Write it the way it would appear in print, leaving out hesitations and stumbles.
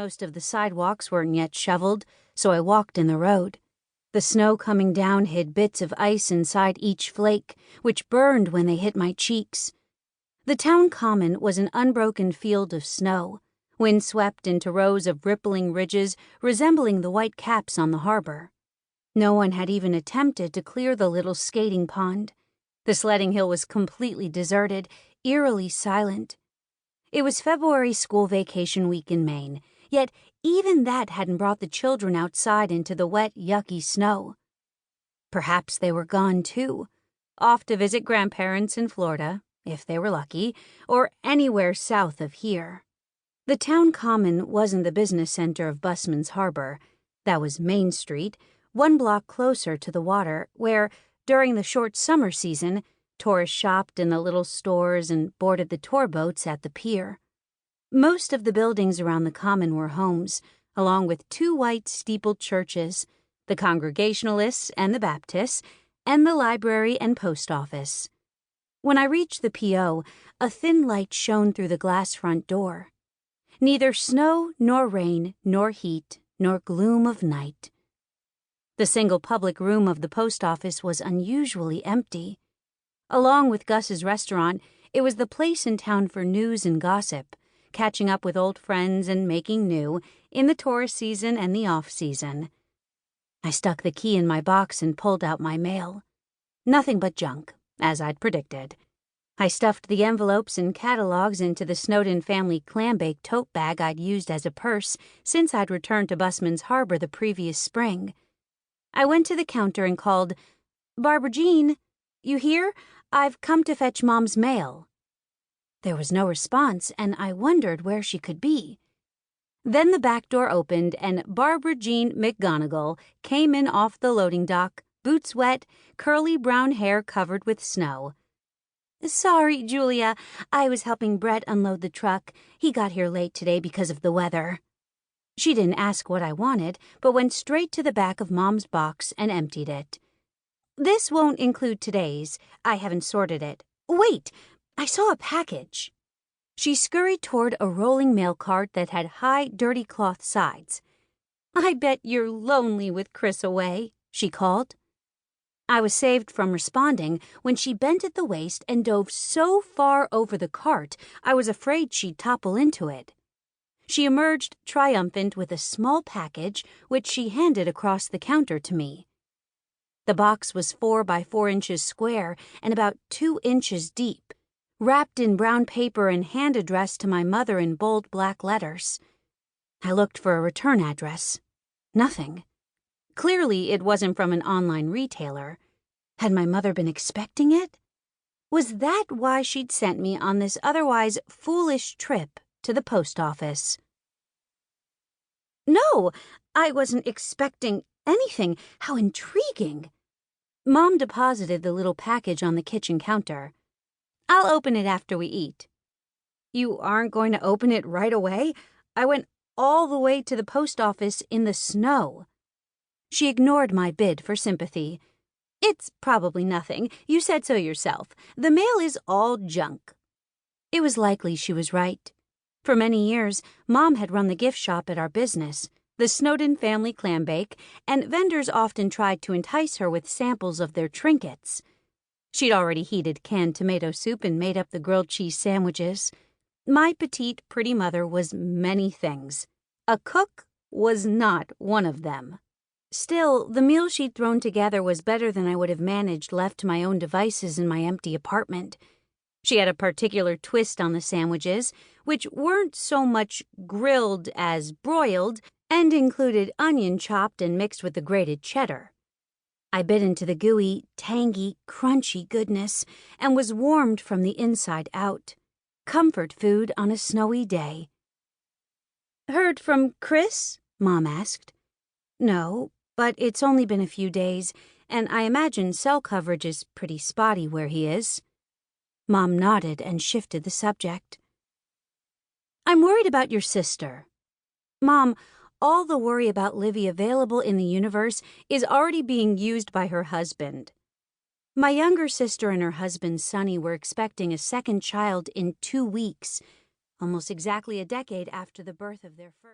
Most of the sidewalks weren't yet shoveled, so I walked in the road. The snow coming down hid bits of ice inside each flake, which burned when they hit my cheeks. The town common was an unbroken field of snow, wind-swept into rows of rippling ridges resembling the white caps on the harbor. No one had even attempted to clear the little skating pond. The sledding hill was completely deserted, eerily silent. It was February school vacation week in Maine, yet even that hadn't brought the children outside into the wet, yucky snow. Perhaps they were gone, too, off to visit grandparents in Florida, if they were lucky, or anywhere south of here. The town common wasn't the business center of Busman's harbor. That was Main Street, 1 block closer to the water, where, during the short summer season, tourists shopped in the little stores and boarded the tour boats at the pier. Most of the buildings around the common were homes, along with 2 white steepled churches, the Congregationalists and the Baptists, and the library and post office. When I reached the P.O., a thin light shone through the glass front door. Neither snow nor rain nor heat nor gloom of night. The single public room of the post office was unusually empty. Along with Gus's restaurant, it was the place in town for news and gossip, catching up with old friends and making new in the tourist season and the off-season. I stuck the key in my box and pulled out my mail. Nothing but junk, as I'd predicted. I stuffed the envelopes and catalogs into the Snowden Family Clambake tote bag I'd used as a purse since I'd returned to Busman's harbor the previous spring. I went to the counter and called, "Barbara Jean, you here? I've come to fetch Mom's mail." There was no response, and I wondered where she could be. Then the back door opened, and Barbara Jean McGonigal came in off the loading dock, boots wet, curly brown hair covered with snow. "Sorry, Julia. I was helping Brett unload the truck. He got here late today because of the weather." She didn't ask what I wanted, but went straight to the back of Mom's box and emptied it. "This won't include today's. I haven't sorted it. Wait! I saw a package." She scurried toward a rolling mail cart that had high, dirty cloth sides. "I bet you're lonely with Chris away," she called. I was saved from responding when she bent at the waist and dove so far over the cart I was afraid she'd topple into it. She emerged triumphant with a small package, which she handed across the counter to me. The box was 4 by 4 inches square and about 2 inches deep, wrapped in brown paper and hand addressed to my mother in bold black letters. I looked for a return address. Nothing. Clearly, it wasn't from an online retailer. Had my mother been expecting it? Was that why she'd sent me on this otherwise foolish trip to the post office? "No, I wasn't expecting anything. How intriguing." Mom deposited the little package on the kitchen counter. "I'll open it after we eat." "You aren't going to open it right away? I went all the way to the post office in the snow." She ignored my bid for sympathy. "It's probably nothing. You said so yourself. The mail is all junk." It was likely she was right. For many years, Mom had run the gift shop at our business, the Snowden Family Clambake, and vendors often tried to entice her with samples of their trinkets. She'd already heated canned tomato soup and made up the grilled cheese sandwiches. My petite, pretty mother was many things. A cook was not one of them. Still, the meal she'd thrown together was better than I would have managed left to my own devices in my empty apartment. She had a particular twist on the sandwiches, which weren't so much grilled as broiled, and included onion chopped and mixed with the grated cheddar. I bit into the gooey, tangy, crunchy goodness and was warmed from the inside out. Comfort food on a snowy day. "Heard from Chris?" Mom asked. "No, but it's only been a few days, and I imagine cell coverage is pretty spotty where he is." Mom nodded and shifted the subject. "I'm worried about your sister." "Mom, all the worry about Livy available in the universe is already being used by her husband." My younger sister and her husband, Sonny, were expecting a second child in 2 weeks, almost exactly a decade after the birth of their first.